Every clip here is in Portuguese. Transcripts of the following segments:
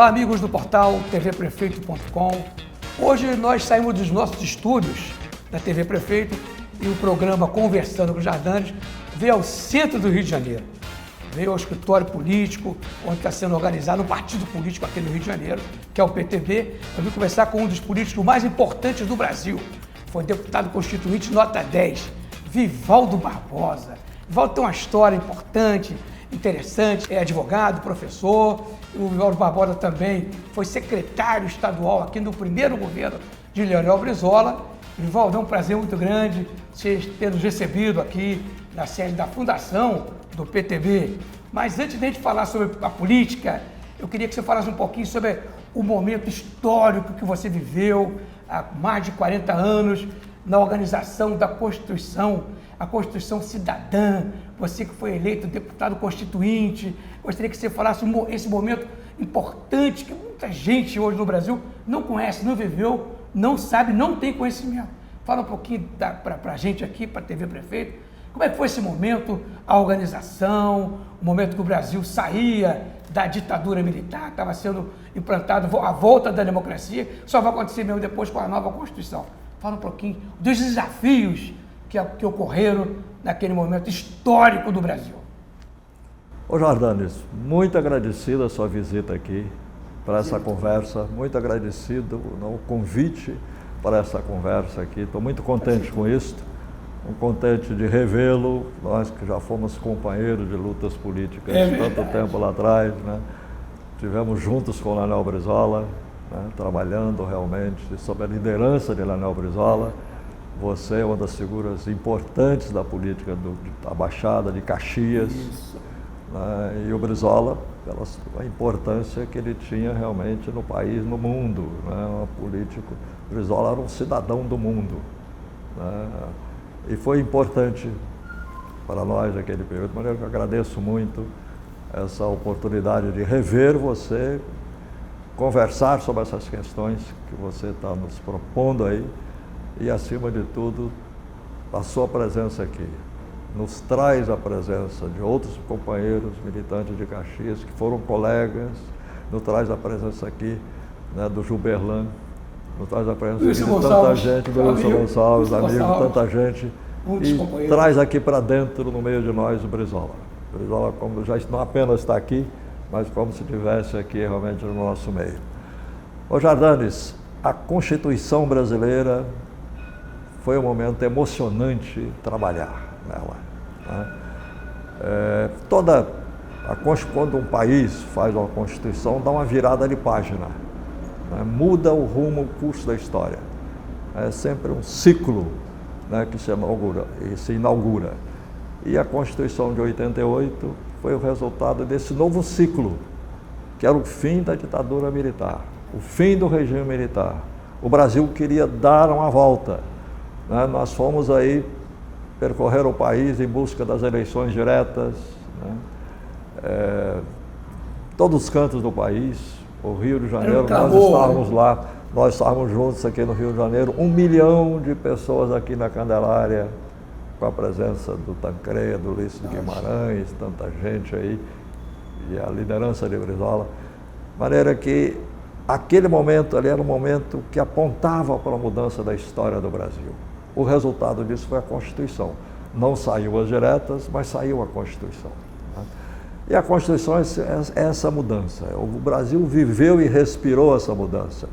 Olá, amigos do portal tvprefeito.com. Hoje nós saímos dos nossos estúdios da TV Prefeito e o programa Conversando com os Jardins veio ao centro do Rio de Janeiro. Veio ao escritório político, onde está sendo organizado um partido político aqui no Rio de Janeiro, que é o PTB. Eu vim conversar com um dos políticos mais importantes do Brasil. Foi deputado constituinte nota 10, Vivaldo Barbosa. Vivaldo tem uma história importante, interessante, é advogado, professor. O Vivaldo Barbosa também foi secretário estadual aqui no primeiro governo de Leonel Brizola. Vivaldo, é um prazer muito grande você ter nos recebido aqui na sede da fundação do PTB. Mas antes de a gente falar sobre a política, eu queria que você falasse um pouquinho sobre o momento histórico que você viveu há mais de 40 anos na organização da Constituição, a Constituição Cidadã, você que foi eleito deputado constituinte. Gostaria que você falasse esse momento importante que muita gente hoje no Brasil não conhece, não viveu, não sabe, não tem conhecimento. Fala um pouquinho para a gente aqui, para a TV Prefeito, como é que foi esse momento, a organização, o momento que o Brasil saía da ditadura militar, estava sendo implantado a volta da democracia, só vai acontecer mesmo depois com a nova Constituição. Fala um pouquinho dos desafios que ocorreram naquele momento histórico do Brasil. Ô Jardins, muito agradecido a sua visita aqui para essa conversa, muito agradecido o convite para essa conversa aqui, estou muito contente com isso, contente de revê-lo, nós que já fomos companheiros de lutas políticas tanto tempo lá atrás, né? Tivemos juntos com o Leonel Brizola, né? Trabalhando realmente sob a liderança de Leonel Brizola. Você é uma das figuras importantes da política da Baixada, de Caxias, né? E o Brizola, pela importância que ele tinha realmente no país, no mundo, né? Um político, o Brizola era um cidadão do mundo, né? E foi importante para nós naquele período, de maneira que eu agradeço muito essa oportunidade de rever você, conversar sobre essas questões que você está nos propondo aí e, acima de tudo, a sua presença aqui. Nos traz a presença de outros companheiros militantes de Caxias que foram colegas, nos traz a presença aqui, né, do Gilberlan, nos traz a presença de tanta gente, do Wilson Gonçalves, amigo, tanta gente, e traz aqui para dentro, no meio de nós, o Brizola. O Brizola, como já não apenas está aqui, mas como se estivesse aqui realmente no nosso meio. Ô Jardins, a Constituição brasileira foi um momento emocionante trabalhar nela, né? Quando um país faz uma Constituição, dá uma virada de página, né? Muda o rumo, o curso da história. É sempre um ciclo, né, que se inaugura. E a Constituição de 88 foi o resultado desse novo ciclo, que era o fim da ditadura militar, o fim do regime militar. O Brasil queria dar uma volta, né? Nós fomos aí percorrer o país em busca das eleições diretas, né? Todos os cantos do país, o Rio de Janeiro, nós estávamos lá, nós estávamos juntos aqui no Rio de Janeiro, 1 milhão de pessoas aqui na Candelária, com a presença do Tancredo, do Ulisses Guimarães, tanta gente aí, e a liderança de Brizola. De maneira que aquele momento ali era um momento que apontava para a mudança da história do Brasil. O resultado disso foi a Constituição. Não saiu as diretas, mas saiu a Constituição, né? E a Constituição é essa mudança. O Brasil viveu e respirou essa mudança.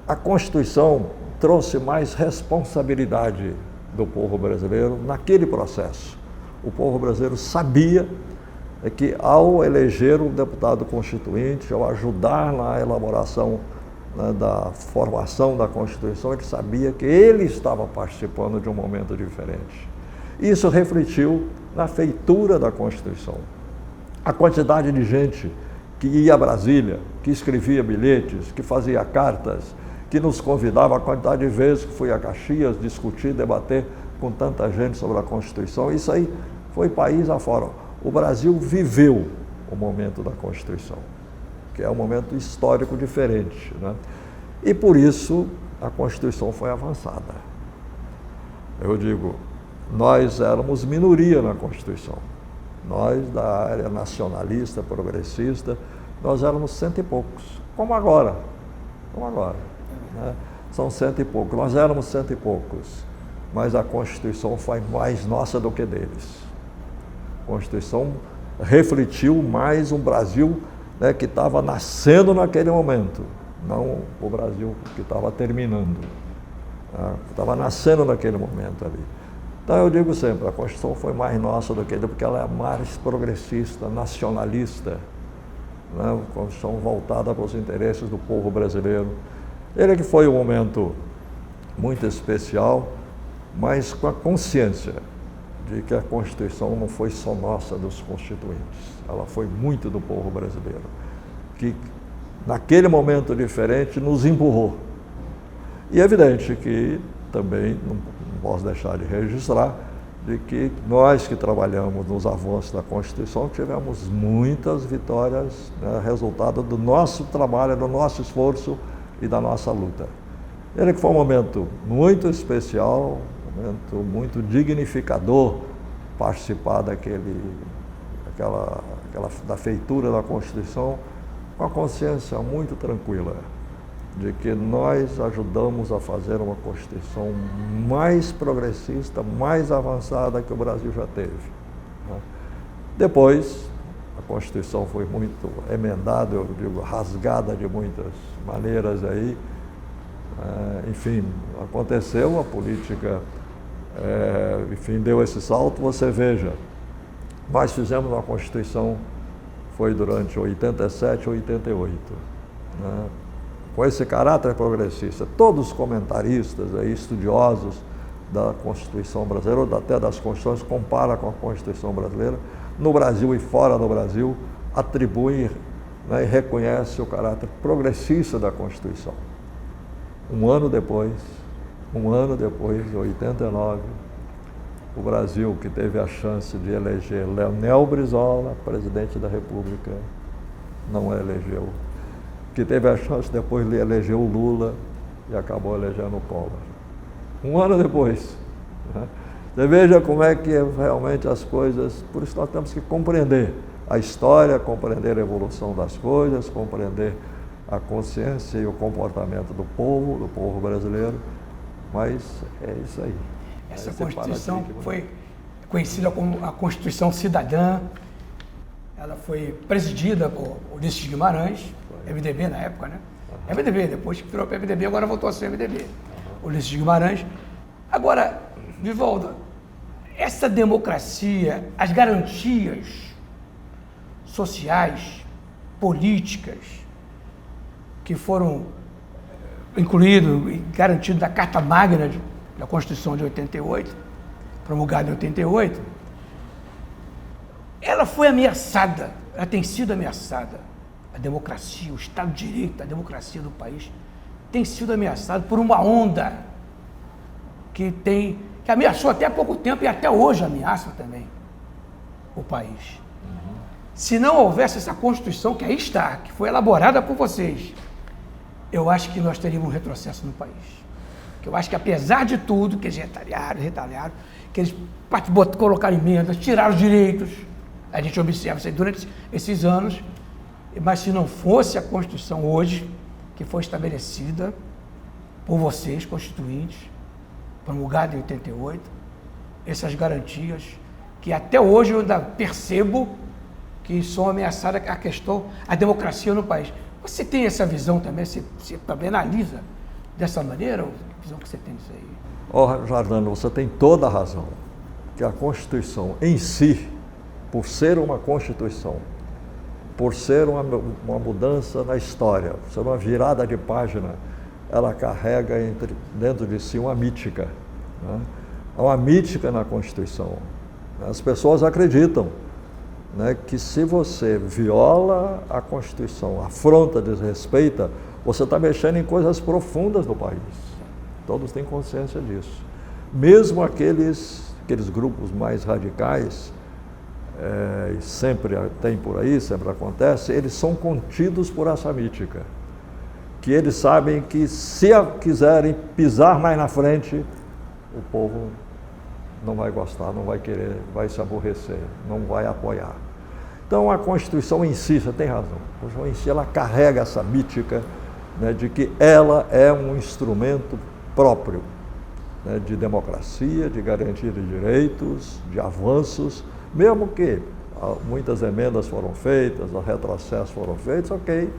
A Constituição trouxe mais responsabilidade do povo brasileiro naquele processo. O povo brasileiro sabia que, ao eleger um deputado constituinte, ao ajudar na elaboração, né, da formação da Constituição, ele sabia que ele estava participando de um momento diferente. Isso refletiu na feitura da Constituição. A quantidade de gente que ia a Brasília, que escrevia bilhetes, que fazia cartas, que nos convidava, a quantidade de vezes que fui a Caxias discutir, debater com tanta gente sobre a Constituição, isso aí foi país afora. O Brasil viveu o momento da Constituição, que é um momento histórico diferente, né? E por isso a Constituição foi avançada. Eu digo, nós éramos minoria na Constituição. Nós, da área nacionalista, progressista, nós éramos 100 e poucos, como agora, né? São 100 e poucos, nós éramos 100 e poucos, mas a Constituição foi mais nossa do que deles. A Constituição refletiu mais um Brasil, né, que estava nascendo naquele momento, não o Brasil que estava terminando, né, que estava nascendo naquele momento ali. Então eu digo sempre, a Constituição foi mais nossa do que ele, porque ela é mais progressista, nacionalista, né, uma Constituição voltada para os interesses do povo brasileiro. Ele que foi um momento muito especial, mas com a consciência de que a Constituição não foi só nossa dos constituintes, ela foi muito do povo brasileiro, que naquele momento diferente nos empurrou. E é evidente que também não posso deixar de registrar de que nós que trabalhamos nos avanços da Constituição tivemos muitas vitórias, né, resultado do nosso trabalho, do nosso esforço e da nossa luta. Ele que foi um momento muito especial, um momento muito dignificador, participar da feitura da Constituição com a consciência muito tranquila de que nós ajudamos a fazer uma Constituição mais progressista, mais avançada que o Brasil já teve, né? Depois, a Constituição foi muito emendada, eu digo, rasgada de muitas maneiras aí. Enfim, aconteceu, a política, enfim, deu esse salto. Você veja, nós fizemos uma Constituição, foi durante 87, 88, né? Com esse caráter progressista. Todos os comentaristas, aí, estudiosos da Constituição brasileira, ou até das Constituições, comparam com a Constituição brasileira, no Brasil e fora do Brasil, atribuem, né, e reconhecem o caráter progressista da Constituição. Um ano depois, em 89, o Brasil, que teve a chance de eleger Leonel Brizola, presidente da República, não elegeu. Que teve a chance depois de eleger o Lula e acabou elegendo o Collor. Um ano depois, né? Você veja como é que realmente as coisas, por isso nós temos que compreender a história, compreender a evolução das coisas, compreender a consciência e o comportamento do povo brasileiro, mas é isso aí. Essa Constituição foi conhecida como a Constituição Cidadã. Ela foi presidida por Ulisses Guimarães, MDB na época, né? MDB, depois que virou para MDB, agora voltou a ser MDB. Ulisses Guimarães. Agora, Vivaldo, essa democracia, as garantias sociais, políticas, que foram incluídas e garantidas na Carta Magna da Constituição de 88, promulgada em 88, ela foi ameaçada, ela tem sido ameaçada. A democracia, o Estado de Direito, a democracia do país tem sido ameaçado por uma onda que ameaçou até há pouco tempo e até hoje ameaça também o país. Se não houvesse essa Constituição que aí está, que foi elaborada por vocês, eu acho que nós teríamos um retrocesso no país. Que eu acho que apesar de tudo, que eles retalharam, que eles colocaram emendas, tiraram os direitos, a gente observa isso aí durante esses anos, mas se não fosse a Constituição hoje, que foi estabelecida por vocês, constituintes, promulgada em 88, essas garantias, que até hoje eu ainda percebo que são ameaçadas a democracia no país. Você tem essa visão também? Você também analisa dessa maneira? Ou que visão que você tem disso aí? Jardano, você tem toda a razão. Que a Constituição em si, por ser uma Constituição, por ser uma mudança na história, por ser uma virada de página, ela carrega dentro de si uma mítica, né? Há uma mítica na Constituição. As pessoas acreditam, né, que se você viola a Constituição, afronta, desrespeita, você está mexendo em coisas profundas do país. Todos têm consciência disso. Mesmo aqueles grupos mais radicais, e sempre tem por aí, sempre acontece, eles são contidos por essa mítica. Que eles sabem que se quiserem pisar mais na frente, o povo não vai gostar, não vai querer, vai se aborrecer, não vai apoiar. Então, a Constituição em si, você tem razão, a Constituição em si, ela carrega essa mítica, né, de que ela é um instrumento próprio, né, de democracia, de garantia de direitos, de avanços, mesmo que muitas emendas foram feitas, retrocessos foram feitos, ok,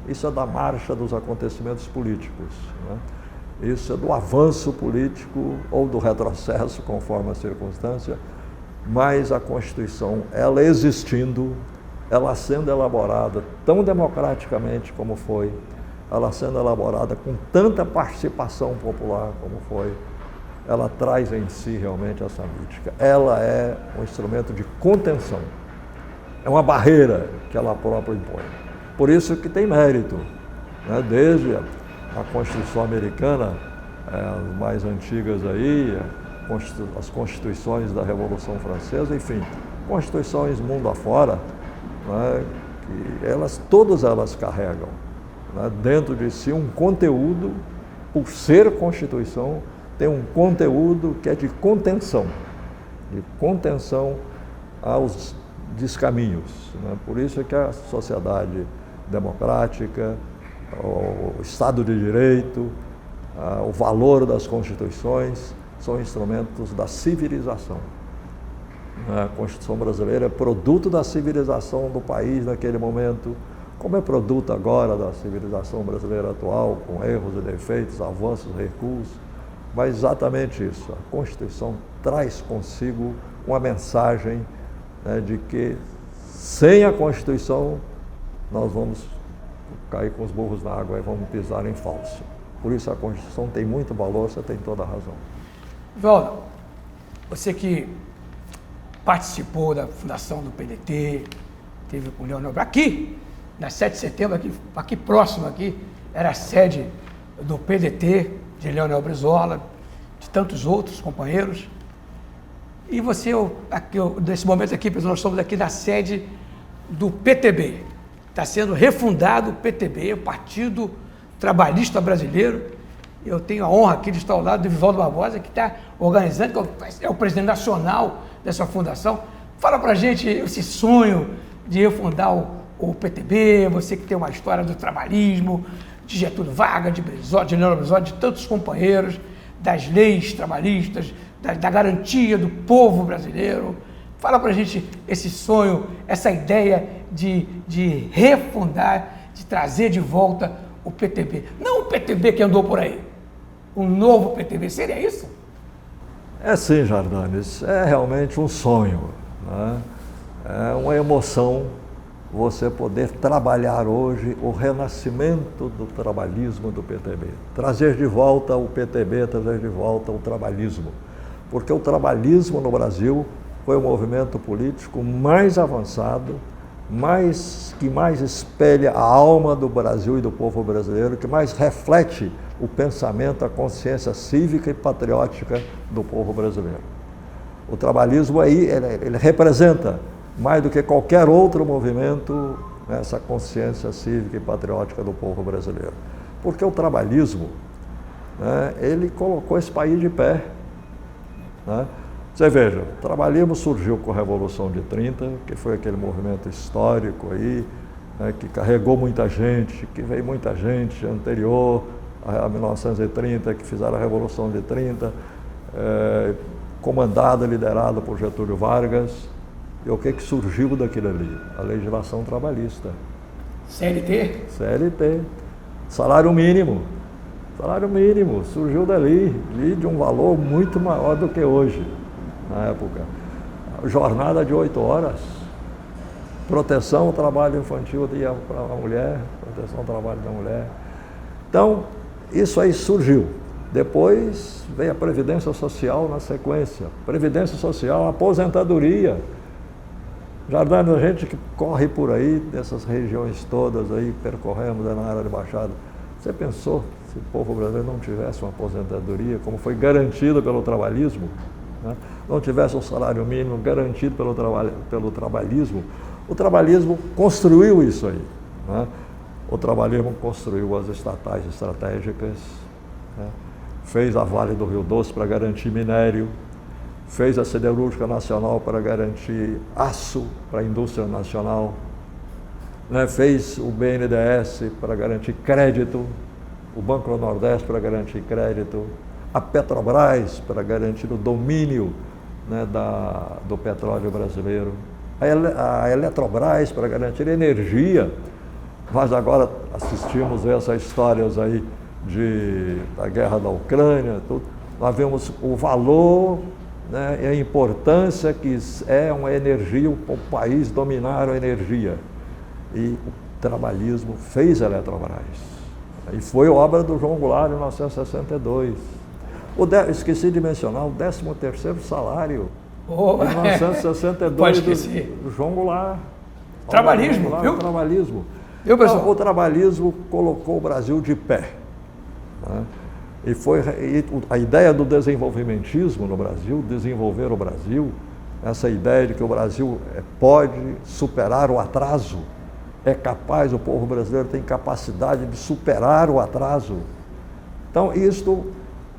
isso é da marcha dos acontecimentos políticos, né? Isso é do avanço político ou do retrocesso, conforme a circunstância, mas a Constituição, ela existindo, ela sendo elaborada tão democraticamente como foi, ela sendo elaborada com tanta participação popular como foi, ela traz em si realmente essa mítica. Ela é um instrumento de contenção, é uma barreira que ela própria impõe. Por isso que tem mérito, né? Desde a Constituição americana, as mais antigas aí, as constituições da Revolução Francesa, enfim, constituições mundo afora, né? Que todas elas carregam, né, dentro de si um conteúdo, por ser Constituição, tem um conteúdo que é de contenção aos descaminhos, né? Por isso é que a sociedade democrática, o Estado de Direito, o valor das Constituições são instrumentos da civilização. A Constituição brasileira é produto da civilização do país naquele momento, como é produto agora da civilização brasileira atual, com erros e defeitos, avanços e recuos, mas exatamente isso. A Constituição traz consigo uma mensagem, né, de que sem a Constituição nós vamos cair com os burros na água e vamos pisar em falso. Por isso a Constituição tem muito valor, você tem toda a razão. Valdo, você que participou da fundação do PDT, teve com o Leonel aqui, na 7 de setembro, aqui próximo, aqui, era a sede do PDT, de Leonel Brizola, de tantos outros companheiros. E você, nesse momento aqui, nós estamos aqui na sede do PTB. Está sendo refundado o PTB, o Partido Trabalhista Brasileiro. Eu tenho a honra aqui de estar ao lado do Vivaldo Barbosa, que está organizando, que é o presidente nacional dessa fundação. Fala para a gente esse sonho de refundar o PTB, você que tem uma história do trabalhismo, de Getúlio Vargas, de Brizola, de Leonel Brizola, de tantos companheiros, das leis trabalhistas, da garantia do povo brasileiro. Fala para a gente esse sonho, essa ideia de refundar, de trazer de volta o PTB. Não o PTB que andou por aí, um novo PTB, seria isso? É sim, Jardanes, é realmente um sonho, né? É uma emoção você poder trabalhar hoje o renascimento do trabalhismo do PTB. Trazer de volta o PTB, trazer de volta o trabalhismo. Porque o trabalhismo no Brasil foi o movimento político mais avançado, que mais espelha a alma do Brasil e do povo brasileiro, que mais reflete o pensamento, a consciência cívica e patriótica do povo brasileiro. O trabalhismo aí, ele representa mais do que qualquer outro movimento essa consciência cívica e patriótica do povo brasileiro. Porque o trabalhismo, né, ele colocou esse país de pé, né? Você veja, o trabalhismo surgiu com a Revolução de 30, que foi aquele movimento histórico aí, né, que carregou muita gente, que veio muita gente anterior a 1930, que fizeram a Revolução de 30, comandada, liderada por Getúlio Vargas. E o que surgiu daquilo ali? A legislação trabalhista. CLT? CLT. Salário mínimo. Salário mínimo surgiu dali, de um valor muito maior do que hoje, na época. Jornada de 8 horas. Proteção ao trabalho infantil para a mulher, proteção ao trabalho da mulher. Então, isso aí surgiu. Depois veio a Previdência Social na sequência. Previdência Social, aposentadoria. Jardanes, a gente que corre por aí, dessas regiões todas aí, percorremos na área de Baixada. Você pensou se o povo brasileiro não tivesse uma aposentadoria, como foi garantido pelo trabalhismo, né? Não tivesse um salário mínimo garantido pelo trabalhismo? O trabalhismo construiu isso aí, né? O trabalhismo construiu as estatais estratégicas, né? Fez a Vale do Rio Doce para garantir minério, fez a Siderúrgica Nacional para garantir aço para a indústria nacional, né? Fez o BNDES para garantir crédito, o Banco do Nordeste para garantir crédito, a Petrobras para garantir o domínio, né, do petróleo brasileiro, a Eletrobras para garantir energia. Nós agora assistimos essas histórias aí da guerra da Ucrânia, tudo. Nós vemos o valor, né, e a importância que é uma energia, o país dominar a energia. E o trabalhismo fez a Eletrobras. E foi obra do João Goulart em 1962. Esqueci de mencionar o 13º salário. Em 1962 do João Goulart. Trabalhismo, Goulart, viu? O trabalhismo. Então, o trabalhismo colocou o Brasil de pé. Né? E a ideia do desenvolvimentismo no Brasil, desenvolver o Brasil, essa ideia de que o Brasil pode superar o atraso, é capaz, o povo brasileiro tem capacidade de superar o atraso. Então, isto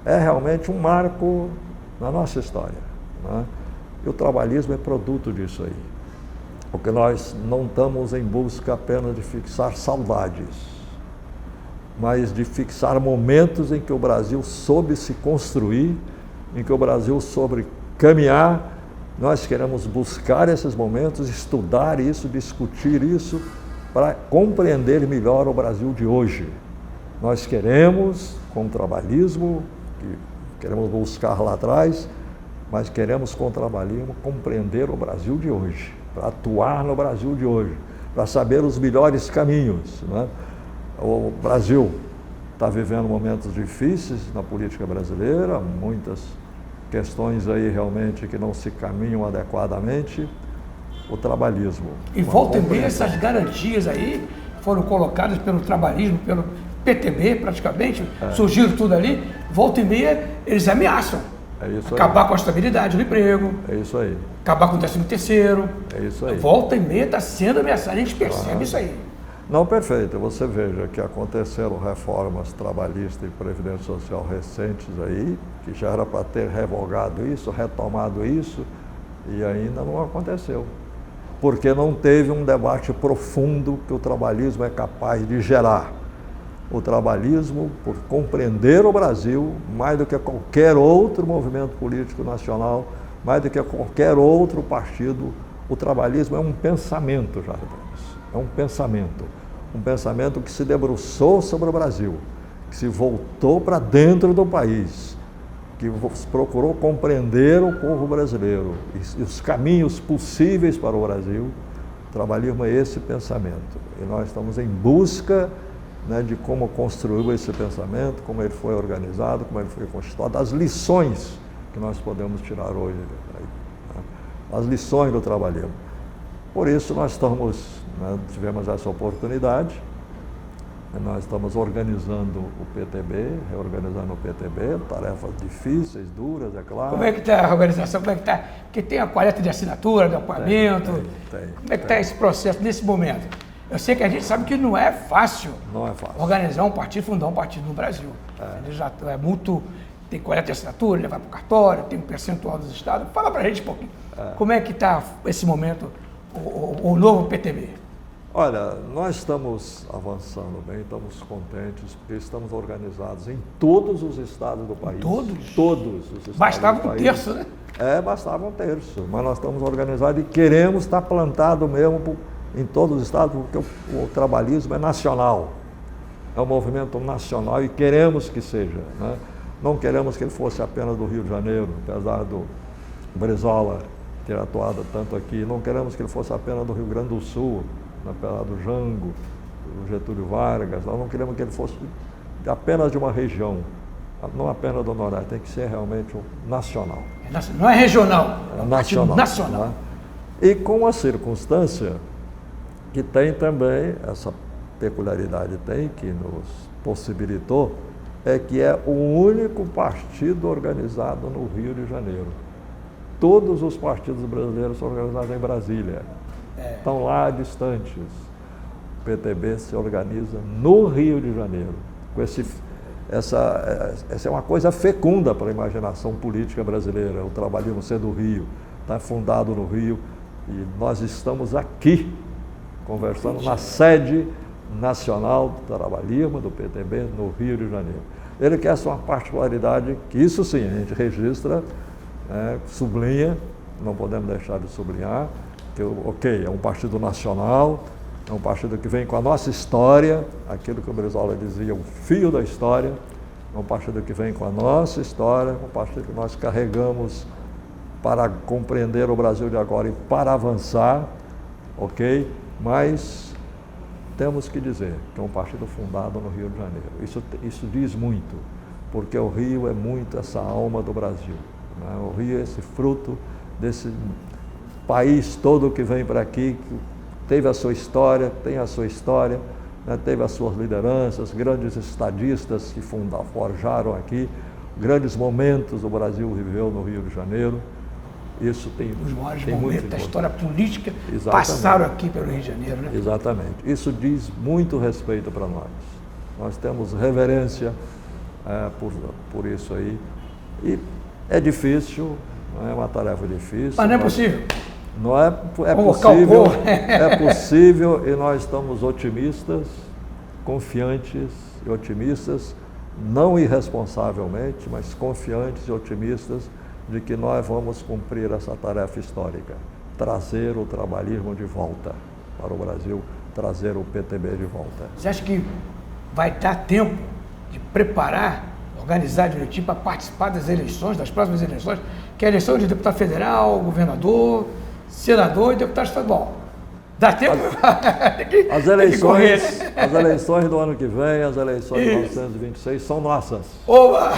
é realmente um marco na nossa história. Né? E o trabalhismo é produto disso aí. Porque nós não estamos em busca apenas de fixar saudades, mas de fixar momentos em que o Brasil soube se construir, em que o Brasil soube caminhar. Nós queremos buscar esses momentos, estudar isso, discutir isso, para compreender melhor o Brasil de hoje. Nós queremos, com o trabalhismo, que queremos buscar lá atrás, mas queremos, com o trabalhismo, compreender o Brasil de hoje, para atuar no Brasil de hoje, para saber os melhores caminhos. Né? O Brasil está vivendo momentos difíceis na política brasileira, muitas questões aí realmente que não se caminham adequadamente. O trabalhismo. E volta e meia essas garantias aí foram colocadas pelo trabalhismo, pelo PTB praticamente, surgiram tudo ali, volta e meia eles ameaçam. É isso acabar aí. Com a estabilidade do emprego. É isso aí. Acabar com o 13º. É isso aí. Volta e meia está sendo ameaçado, a gente percebe isso aí. Não, perfeito. Você veja que aconteceram reformas trabalhistas e previdência social recentes aí, que já era para ter revogado isso, retomado isso, e ainda não aconteceu. Porque não teve um debate profundo que o trabalhismo é capaz de gerar. O trabalhismo, por compreender o Brasil, mais do que qualquer outro movimento político nacional, mais do que qualquer outro partido, o trabalhismo é um pensamento, Jardins. É um pensamento que se debruçou sobre o Brasil, que se voltou para dentro do país, que procurou compreender o povo brasileiro e os caminhos possíveis para o Brasil. O trabalhismo é esse pensamento. E nós estamos em busca, né, de como construiu esse pensamento, como ele foi organizado, como ele foi constituído, as lições que nós podemos tirar hoje, né, as lições do trabalhismo. Por isso nós tivemos essa oportunidade. Nós estamos organizando o PTB, reorganizando o PTB, tarefas difíceis, duras, é claro. Como é que está a organização? Como é que está? Porque tem a coleta de assinatura, de apoiamento. Como é que está esse processo nesse momento? Eu sei que a gente sabe que não é fácil. Não é fácil. Organizar um partido, fundar um partido no Brasil. Ele já é muito. Tem coleta de assinatura, levar para o cartório, tem um percentual dos estados. Fala para a gente um pouquinho. Como é que está esse momento, o novo PTB? Olha, nós estamos avançando bem, estamos contentes, porque estamos organizados em todos os estados do país. Todos? Todos os estados Bastava do país. um terço, né? Bastava um terço, mas nós estamos organizados e queremos estar plantado mesmo em todos os estados, porque o trabalhismo é nacional, é um movimento nacional e queremos que seja. Né? Não queremos que ele fosse apenas do Rio de Janeiro, apesar do Brizola ter atuado tanto aqui, não queremos que ele fosse apenas do Rio Grande do Sul, apesar do Jango, do Getúlio Vargas, nós não queremos que ele fosse apenas de uma região, não apenas do Nordeste, tem que ser realmente nacional. Não é regional, é nacional. Nacional. Né? E com a circunstância que tem também, essa peculiaridade que nos possibilitou, é que é o único partido organizado no Rio de Janeiro. Todos os partidos brasileiros são organizados em Brasília. Estão lá distantes. O PTB se organiza no Rio de Janeiro, com essa é uma coisa fecunda para a imaginação política brasileira, o trabalhismo ser do Rio, está fundado no Rio, e nós estamos aqui, conversando na sede nacional do trabalhismo, do PTB, no Rio de Janeiro. Ele quer essa uma particularidade que isso sim, a gente registra, sublinha, não podemos deixar de sublinhar, que ok, é um partido nacional, é um partido que vem com a nossa história, aquilo que o Brizola dizia, o fio da história, é um partido que vem com a nossa história, um partido que nós carregamos para compreender o Brasil de agora e para avançar, ok? Mas temos que dizer que é um partido fundado no Rio de Janeiro. Isso diz muito, porque o Rio é muito essa alma do Brasil, né? O Rio é esse fruto desse país todo que vem para aqui, que teve a sua história, tem a sua história, né? Teve as suas lideranças, grandes estadistas que forjaram aqui, grandes momentos o Brasil viveu no Rio de Janeiro. Isso tem os maiores tem momentos da história política. Exatamente. Passaram aqui pelo Rio de Janeiro, né? Exatamente. Isso diz muito respeito para nós. Nós temos reverência por isso aí. E é difícil, não é uma tarefa difícil. Mas não é possível. Não é possível, é possível, e nós estamos otimistas, confiantes e otimistas, não irresponsavelmente, mas confiantes e otimistas de que nós vamos cumprir essa tarefa histórica, trazer o trabalhismo de volta para o Brasil, trazer o PTB de volta. Você acha que vai dar tempo de preparar, organizar direitinho para participar das eleições, das próximas eleições, que é a eleição de deputado federal, governador, senador e deputado estadual? Dá tempo? As eleições do ano que vem, as eleições de 1926 são nossas. Oba!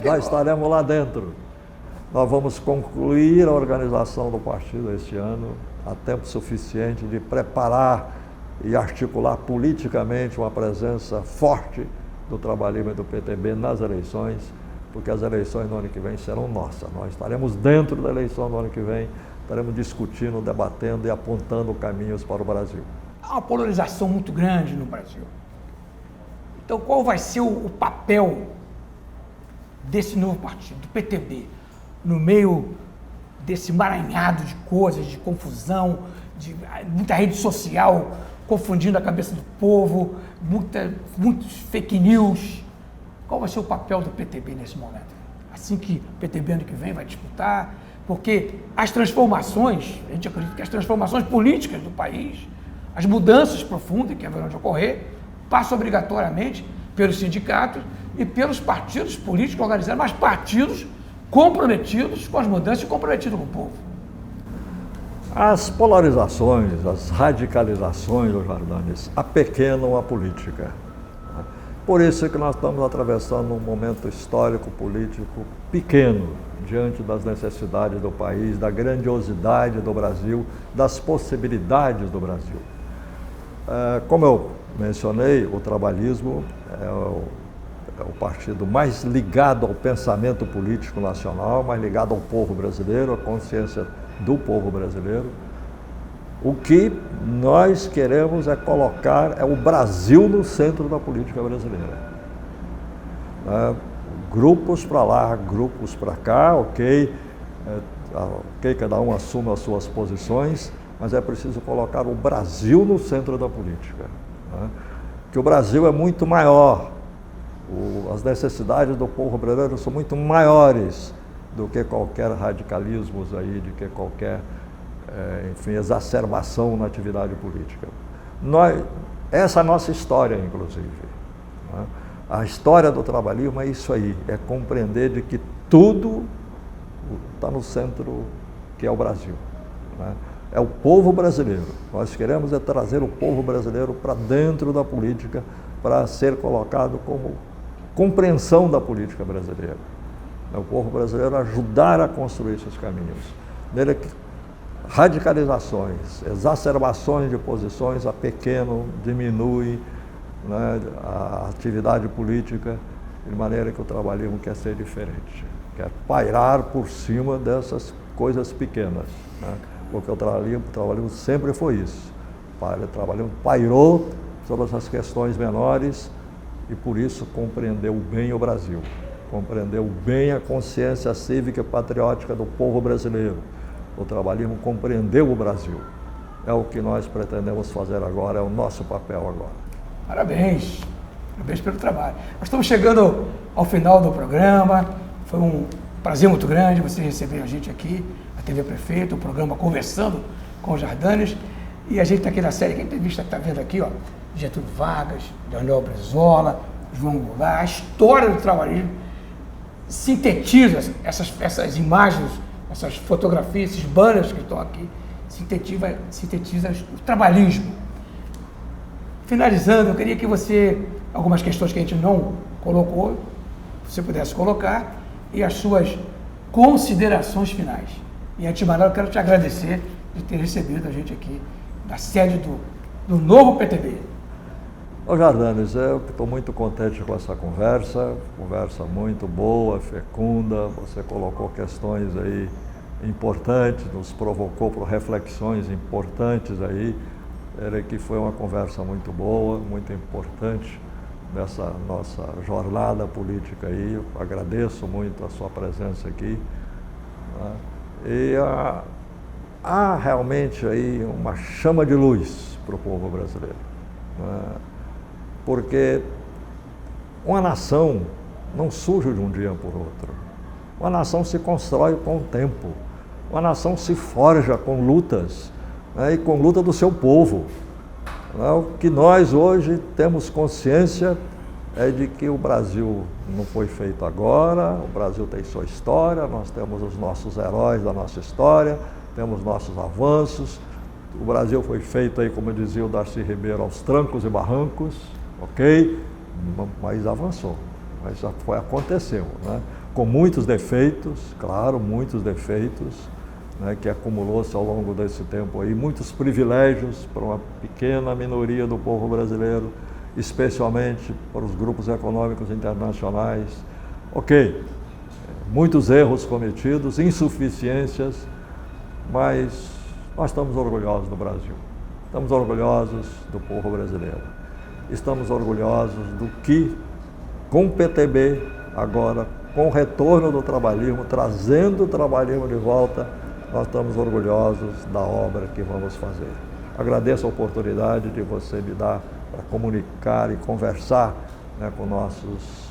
Nós estaremos lá dentro. Nós vamos concluir a organização do partido este ano, há tempo suficiente de preparar e articular politicamente uma presença forte do trabalhismo e do PTB nas eleições, porque as eleições no ano que vem serão nossas. Nós estaremos dentro da eleição do ano que vem, estaremos discutindo, debatendo e apontando caminhos para o Brasil. Há uma polarização muito grande no Brasil. Então, qual vai ser o papel desse novo partido, do PTB, no meio desse emaranhado de coisas, de confusão, de muita rede social confundindo a cabeça do povo, muitos fake news? Qual vai ser o papel do PTB nesse momento? Assim que o PTB ano que vem vai disputar, porque as transformações, a gente acredita que as transformações políticas do país, as mudanças profundas que haverão de ocorrer, passam obrigatoriamente pelos sindicatos e pelos partidos políticos organizados, mas partidos comprometidos com as mudanças e comprometidos com o povo. As polarizações, as radicalizações, Jardanes, apequenam a política. Por isso é que nós estamos atravessando um momento histórico, político pequeno, diante das necessidades do país, da grandiosidade do Brasil, das possibilidades do Brasil. Como eu mencionei, o trabalhismo é o partido mais ligado ao pensamento político nacional, mais ligado ao povo brasileiro, à consciência do povo brasileiro. O que nós queremos é colocar o Brasil no centro da política brasileira. Grupos para lá, grupos para cá, ok, cada um assume as suas posições, mas é preciso colocar o Brasil no centro da política. Que o Brasil é muito maior, as necessidades do povo brasileiro são muito maiores do que qualquer radicalismo aí, de que qualquer exacerbação na atividade política. Essa é a nossa história, inclusive. A história do trabalhismo é isso aí, é compreender de que tudo está no centro, que é o Brasil. É o povo brasileiro. Nós queremos trazer o povo brasileiro para dentro da política, para ser colocado como compreensão da política brasileira. O povo brasileiro ajudar a construir esses caminhos. Nele, radicalizações, exacerbações de posições apequenam, diminui a atividade política, de maneira que o trabalhismo quer ser diferente, quer pairar por cima dessas coisas pequenas, porque o trabalhismo sempre foi isso. O trabalhismo pairou sobre essas questões menores e por isso compreendeu bem o Brasil, compreendeu bem a consciência cívica e patriótica do povo brasileiro. O trabalhismo compreendeu o Brasil. É o que nós pretendemos fazer agora, é o nosso papel agora. Parabéns, parabéns pelo trabalho. Nós estamos chegando ao final do programa, foi um prazer muito grande você receber a gente aqui, a TV Prefeito, o programa Conversando com os Jardanes, e a gente está aqui na série, que a entrevista que está vendo aqui, ó, Getúlio Vargas, Leonel Brizola, João Goulart, a história do trabalhismo, sintetiza essas imagens, essas fotografias, esses banners que estão aqui, sintetiza o trabalhismo. Finalizando, eu queria que você, algumas questões que a gente não colocou, você pudesse colocar, e as suas considerações finais. E antemão, eu quero te agradecer de ter recebido a gente aqui da sede do novo PTB. Ô Jardanes, eu estou muito contente com essa conversa muito boa, fecunda, você colocou questões aí importantes, nos provocou por reflexões importantes aí, que foi uma conversa muito boa, muito importante nessa nossa jornada política aí. Eu agradeço muito a sua presença aqui, né? E há realmente aí uma chama de luz para o povo brasileiro, né? Porque uma nação não surge de um dia para o outro. Uma nação se constrói com o tempo. Uma nação se forja com lutas, né, e com luta do seu povo. Né? O que nós hoje temos consciência é de que o Brasil não foi feito agora, o Brasil tem sua história, nós temos os nossos heróis da nossa história, temos nossos avanços. O Brasil foi feito aí, como dizia o Darcy Ribeiro, aos trancos e barrancos, ok? Mas avançou, mas já aconteceu, né? Com muitos defeitos, claro, muitos defeitos, né, que acumulou-se ao longo desse tempo aí, muitos privilégios para uma pequena minoria do povo brasileiro, especialmente para os grupos econômicos internacionais, ok? Muitos erros cometidos, insuficiências, mas nós estamos orgulhosos do Brasil, estamos orgulhosos do povo brasileiro, estamos orgulhosos do que, com o PTB agora, com o retorno do trabalhismo, trazendo o trabalhismo de volta, nós estamos orgulhosos da obra que vamos fazer. Agradeço a oportunidade de você me dar para comunicar e conversar, né, com nossos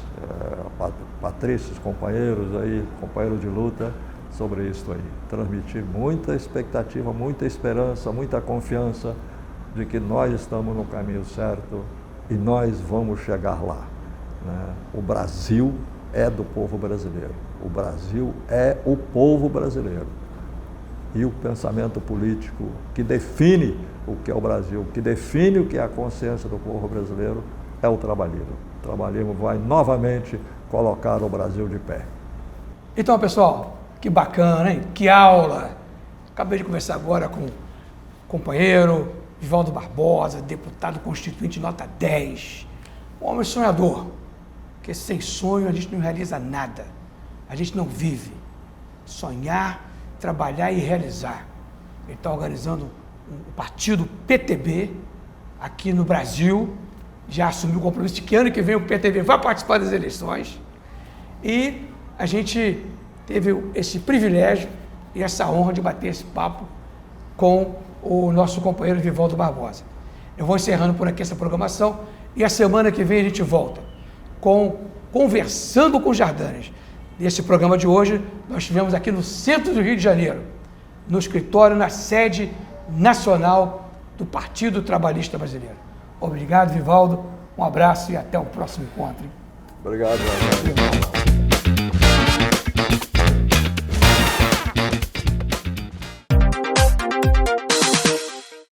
patrícios, companheiros aí, companheiros de luta, sobre isso aí. Transmitir muita expectativa, muita esperança, muita confiança de que nós estamos no caminho certo e nós vamos chegar lá, né? O Brasil é do povo brasileiro. O Brasil é o povo brasileiro. E o pensamento político que define o que é o Brasil, que define o que é a consciência do povo brasileiro, é o trabalhismo. O trabalhismo vai novamente colocar o Brasil de pé. Então, pessoal, que bacana, hein? Que aula! Acabei de conversar agora com o companheiro Vivaldo Barbosa, deputado constituinte nota 10. Um homem sonhador, porque sem sonho a gente não realiza nada, a gente não vive. Sonhar, trabalhar e realizar. Ele está organizando um partido PTB aqui no Brasil, já assumiu o compromisso de que ano que vem o PTB vai participar das eleições, e a gente teve esse privilégio e essa honra de bater esse papo com o nosso companheiro Vivaldo Barbosa. Eu vou encerrando por aqui essa programação, e a semana que vem a gente volta com Conversando com os Jardanes. Nesse programa de hoje, nós estivemos aqui no centro do Rio de Janeiro, no escritório, na sede nacional do Partido Trabalhista Brasileiro. Obrigado, Vivaldo, um abraço e até o próximo encontro. Obrigado,